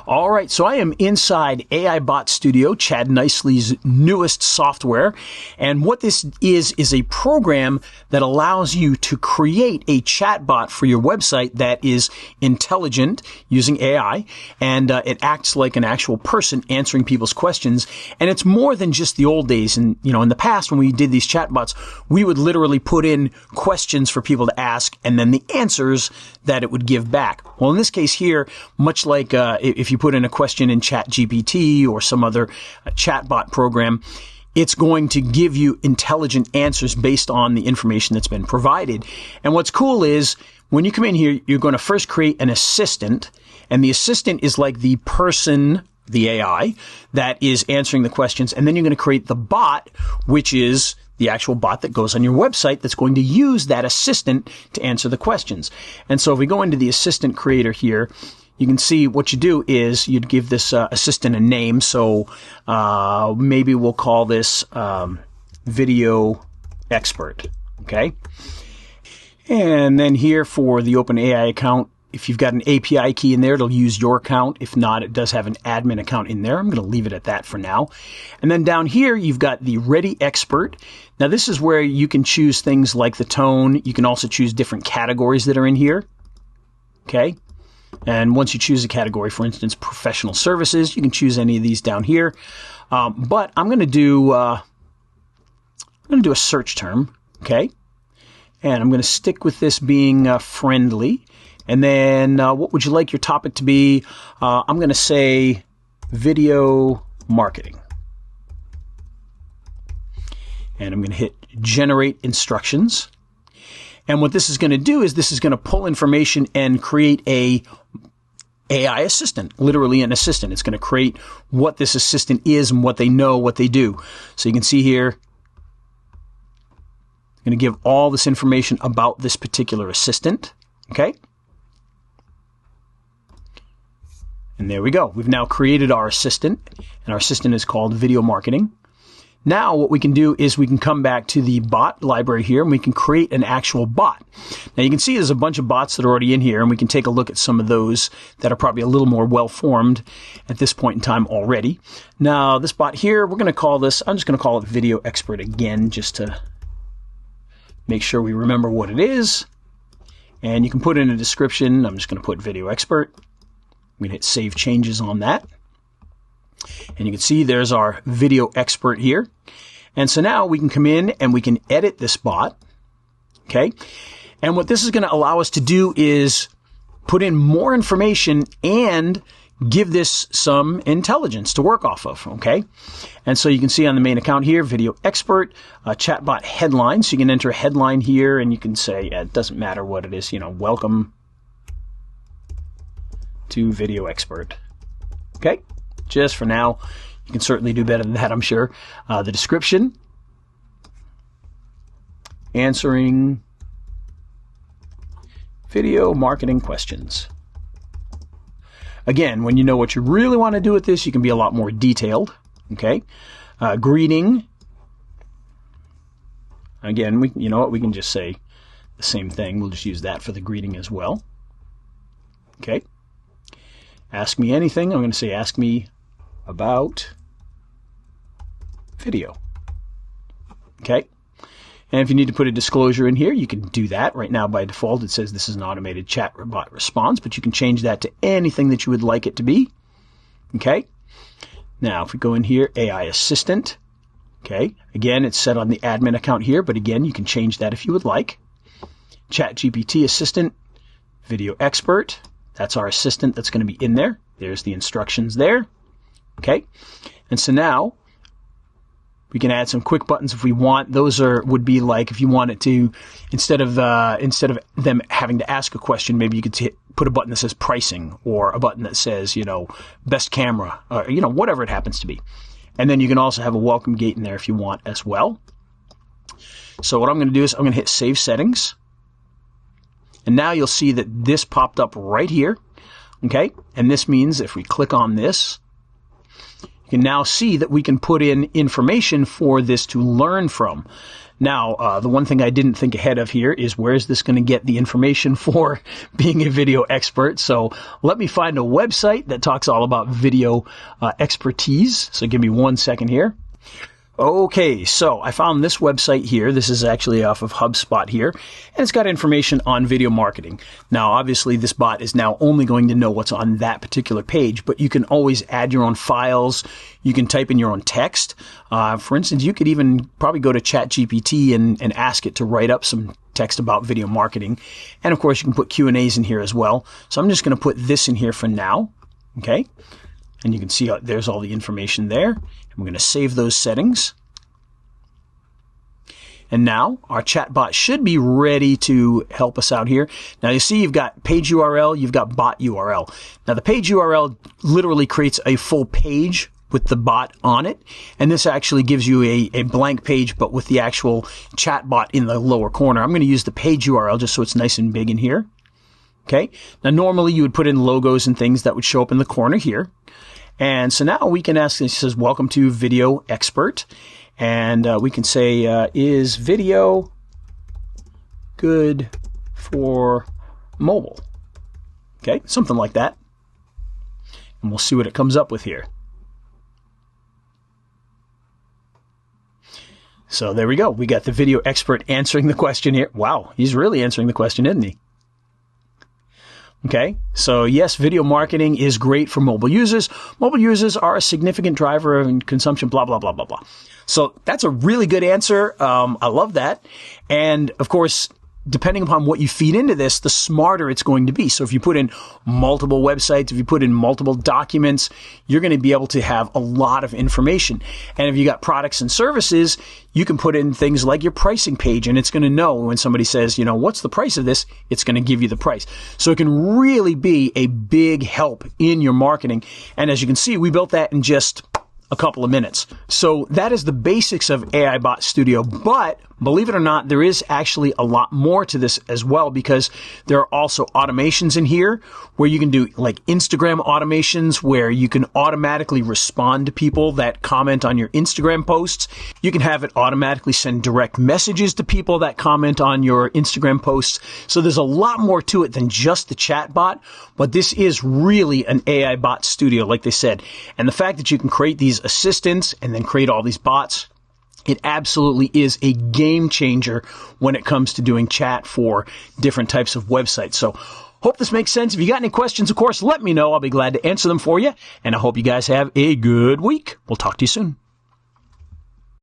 All right, so I am inside AIBot Studio, Chad Nicely's newest software. And what this is a program that allows you to create a chatbot for your website that is intelligent using AI, and it acts like an actual person answering people's questions. And it's more than just the old days. And, in the past when we did these chatbots, we would literally put in questions for people to ask and then the answers that it would give back. Well, in this case here, much like if you put in a question in ChatGPT or some other chatbot program, it's going to give you intelligent answers based on the information that's been provided. And what's cool is when you come in here, you're going to first create an assistant, and the assistant is like the person, the AI, that is answering the questions. And then you're going to create the bot, which is the actual bot that goes on your website that's going to use that assistant to answer the questions. And so if we go into the assistant creator here, you can see what you do is you'd give this assistant a name. So maybe we'll call this video expert. Okay. And then here for the OpenAI account, if you've got an API key in there, it'll use your account. If not, it does have an admin account in there. I'm going to leave it at that for now. And then down here, you've got the Ready Expert. Now, this is where you can choose things like the tone. You can also choose different categories that are in here. Okay. And once you choose a category, for instance, professional services, you can choose any of these down here. But I'm going to do a search term. Okay. And I'm going to stick with this being friendly. And then what would you like your topic to be? I'm going to say video marketing. And I'm going to hit generate instructions. And what this is going to do is this is going to pull information and create a AI assistant, literally an assistant. It's going to create what this assistant is and what they know, what they do. So you can see here, I'm going to give all this information about this particular assistant. Okay. And there we go. We've now created our assistant, and our assistant is called Video Marketing. Now what we can do is we can come back to the bot library here, and we can create an actual bot. Now you can see there's a bunch of bots that are already in here, and we can take a look at some of those that are probably a little more well-formed at this point in time already. Now this bot here, we're going to call this, I'm just going to call it Video Expert again, just to make sure we remember what it is. And you can put in a description. I'm just going to put Video Expert. I'm going to hit Save Changes on that. And you can see there's our Video Expert here. And so now we can come in and we can edit this bot. Okay. And what this is going to allow us to do is put in more information and give this some intelligence to work off of. Okay. And so you can see on the main account here, Video Expert, chatbot headline. So you can enter a headline here and you can say, it doesn't matter what it is, welcome to Video Expert. Okay. Just for now, you can certainly do better than that, I'm sure. The description, answering video marketing questions. Again, when you know what you really want to do with this, you can be a lot more detailed. Okay. Greeting. Again, we can just say the same thing. We'll just use that for the greeting as well. Okay. Ask me anything. I'm going to say ask me about video. Okay. And if you need to put a disclosure in here, you can do that. Right now, by default, it says this is an automated chatbot response, but you can change that to anything that you would like it to be. Okay. Now, if we go in here, AI Assistant. Okay. Again, it's set on the admin account here, but again, you can change that if you would like. ChatGPT Assistant, Video Expert. That's our assistant that's going to be in there. There's the instructions there. Okay. And so now we can add some quick buttons if we want. Those would be like if you wanted to, instead of them having to ask a question, maybe you could put a button that says pricing, or a button that says, best camera, or, whatever it happens to be. And then you can also have a welcome gate in there if you want as well. So what I'm going to do is I'm going to hit Save Settings. And now you'll see that this popped up right here. Okay. And this means if we click on this, you can now see that we can put in information for this to learn from. Now, the one thing I didn't think ahead of here is where is this going to get the information for being a video expert? So let me find a website that talks all about video expertise. So give me 1 second here. Okay, so I found this website here. This is actually off of HubSpot here, and it's got information on video marketing. Now, obviously, this bot is now only going to know what's on that particular page, but you can always add your own files. You can type in your own text. For instance, you could even probably go to ChatGPT and ask it to write up some text about video marketing. And of course, you can put Q&As in here as well. So I'm just going to put this in here for now. Okay. And you can see there's all the information there. And we're going to save those settings. And now our chatbot should be ready to help us out here. Now you see you've got page URL, you've got bot URL. Now the page URL literally creates a full page with the bot on it. And this actually gives you a blank page, but with the actual chatbot in the lower corner. I'm going to use the page URL just so it's nice and big in here. Okay. Now normally you would put in logos and things that would show up in the corner here. And so now we can ask, it says, welcome to Video Expert. And we can say, is video good for mobile? Okay, something like that. And we'll see what it comes up with here. So there we go. We got the video expert answering the question here. Wow, he's really answering the question, isn't he? Okay, so yes, video marketing is great for mobile users. Mobile users are a significant driver of consumption, blah, blah, blah, blah, blah. So that's a really good answer. I love that. And of course, depending upon what you feed into this, the smarter it's going to be. So if you put in multiple websites, if you put in multiple documents, you're going to be able to have a lot of information. And if you got products and services, you can put in things like your pricing page, and it's going to know when somebody says, you know, what's the price of this? It's going to give you the price. So it can really be a big help in your marketing. And as you can see, we built that in just a couple of minutes. So that is the basics of AIBot Studio, but believe it or not, there is actually a lot more to this as well, because there are also automations in here where you can do like Instagram automations where you can automatically respond to people that comment on your Instagram posts. You can have it automatically send direct messages to people that comment on your Instagram posts. So there's a lot more to it than just the chatbot, but this is really an AIBot Studio, like they said. And the fact that you can create these assistants and then create all these bots, it absolutely is a game changer when it comes to doing chat for different types of websites. So hope this makes sense. If you got any questions, of course, let me know. I'll be glad to answer them for you. And I hope you guys have a good week. We'll talk to you soon.